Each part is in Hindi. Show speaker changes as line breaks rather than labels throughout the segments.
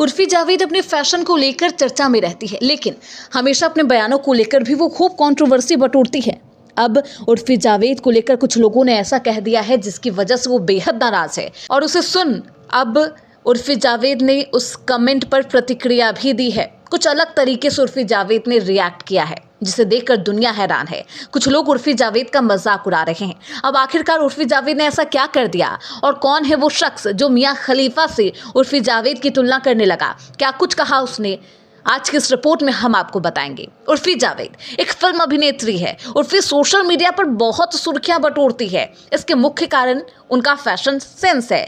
उर्फी जावेद अपने फैशन को लेकर चर्चा में रहती है, लेकिन हमेशा अपने बयानों को लेकर भी वो खूब कंट्रोवर्सी बटोरती है। अब उर्फी जावेद को लेकर कुछ लोगों ने ऐसा कह दिया है जिसकी वजह से वो बेहद नाराज है और उसे सुन अब उर्फी जावेद ने उस कमेंट पर प्रतिक्रिया भी दी है। कुछ अलग तरीके से उर्फी जावेद ने रिएक्ट किया है जिसे देखकर दुनिया हैरान है। कुछ लोग उर्फी जावेद का मजाक उड़ा रहे हैं। अब आखिरकार उर्फी जावेद ने ऐसा क्या कर दिया और कौन है वो शख्स जो मियां खलीफा से उर्फी जावेद की तुलना करने लगा? क्या कुछ कहा उसने? आज की इस रिपोर्ट में हम आपको बताएंगे। उर्फी जावेद एक फिल्म अभिनेत्री है। उर्फी सोशल मीडिया पर बहुत सुर्खियां बटोरती है। इसके मुख्य कारण उनका फैशन सेंस है।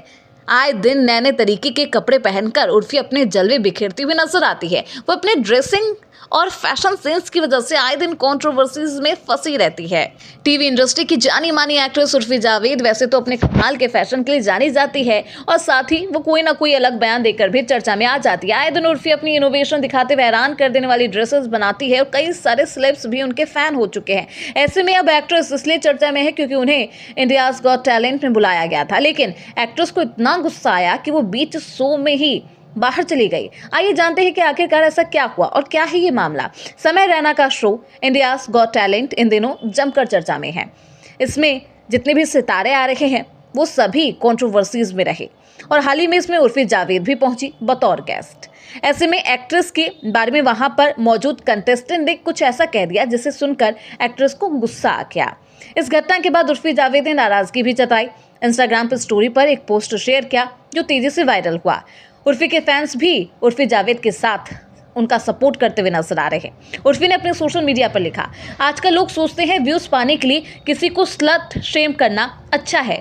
आए दिन नए नए तरीके के कपड़े पहनकर उर्फी अपने जलवे बिखेरती हुई नजर आती है। वो अपने ड्रेसिंग और फैशन सेंस की वजह से आए दिन कंट्रोवर्सीज में फंसी रहती है। टीवी इंडस्ट्री की जानी मानी एक्ट्रेस उर्फी जावेद वैसे तो अपने कमाल के फैशन के लिए जानी जाती है और साथ ही वो कोई ना कोई अलग बयान देकर भी चर्चा में आ जाती है। आए दिन उर्फी अपनी इनोवेशन दिखाते हुए हैरान कर देने वाली ड्रेसेस बनाती है और कई सारे सेलेब्स भी उनके फैन हो चुके हैं। ऐसे में अब एक्ट्रेस इसलिए चर्चा में है क्योंकि उन्हें इंडियाज गॉट टैलेंट में बुलाया गया था, लेकिन एक्ट्रेस को इतना गुस्सा आया कि वो बीच शो में ही बाहर चली गई। आइए जानते हैं कि आखिरकार ऐसा क्या हुआ और क्या है ये मामला। समय रैना का show India's got talent in दिनों जमकर चर्चा में है। इसमें जितने भी सितारे आ रहे हैं वो सभी कंट्रोवर्सीज में रहे और हाल ही में इसमें उर्फी जावेद भी पहुंची बतौर गेस्ट। ऐसे में एक्ट्रेस के बारे में वहां पर मौजूद कंटेस्टेंट ने कुछ ऐसा कह दिया जिसे सुनकर एक्ट्रेस को गुस्सा आ गया। इस घटना के बाद उर्फी जावेद ने नाराजगी भी जताई। इंस्टाग्राम पर स्टोरी पर एक पोस्ट शेयर किया जो तेजी से वायरल हुआ। उर्फी के फैंस भी उर्फी जावेद के साथ उनका सपोर्ट करते हुए नजर आ रहे हैं। उर्फी ने अपने सोशल मीडिया पर लिखा, आजकल लोग सोचते हैं व्यूज पाने के लिए किसी को स्लट शेम करना अच्छा है।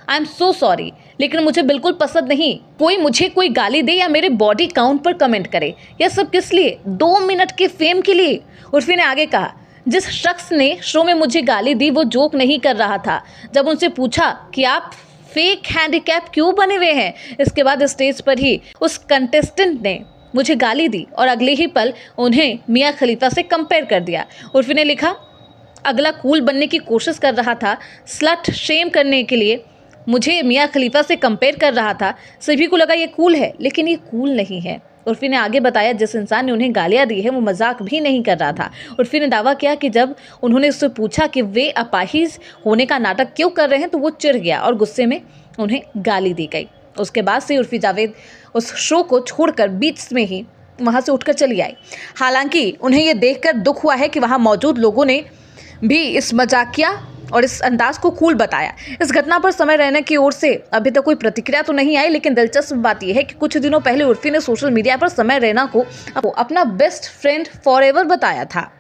आई एम सो सॉरी, लेकिन मुझे बिल्कुल पसंद नहीं। मुझे कोई गाली दे या मेरे बॉडी काउंट पर कमेंट करे, यह सब किस लिए? 2 मिनट के फेम के लिए। उर्फी ने आगे कहा, जिस शख्स ने शो में मुझे गाली दी वो जोक नहीं कर रहा था। जब उनसे पूछा कि आप फेक हैंडीकैप क्यों बने हुए हैं, इसके बाद स्टेज पर ही उस कंटेस्टेंट ने मुझे गाली दी और अगले ही पल उन्हें मियां खलीफा से कंपेयर कर दिया। उर्फी ने लिखा, अगला कूल बनने की कोशिश कर रहा था, स्लट शेम करने के लिए मुझे मियां खलीफा से कंपेयर कर रहा था। सभी को लगा ये कूल है, लेकिन ये कूल नहीं है। उर्फी ने आगे बताया, जिस इंसान ने उन्हें गालियां दी है वो मजाक भी नहीं कर रहा था। उर्फी ने दावा किया कि जब उन्होंने उससे पूछा कि वे अपाहिज होने का नाटक क्यों कर रहे हैं तो वो चिढ़ गया और गुस्से में उन्हें गाली दी गई। उसके बाद से उर्फी जावेद उस शो को छोड़कर बीच में ही वहां से उठकर चली आई। हालांकि उन्हें ये देखकर दुख हुआ है कि वहां मौजूद लोगों ने भी इस मजाकिया और इस अंदाज को कूल बताया। इस घटना पर समय रैना की ओर से अभी तक कोई प्रतिक्रिया तो नहीं आई, लेकिन दिलचस्प बात यह है कि कुछ दिनों पहले उर्फी ने सोशल मीडिया पर समय रैना को अपना बेस्ट फ्रेंड फॉरएवर बताया था।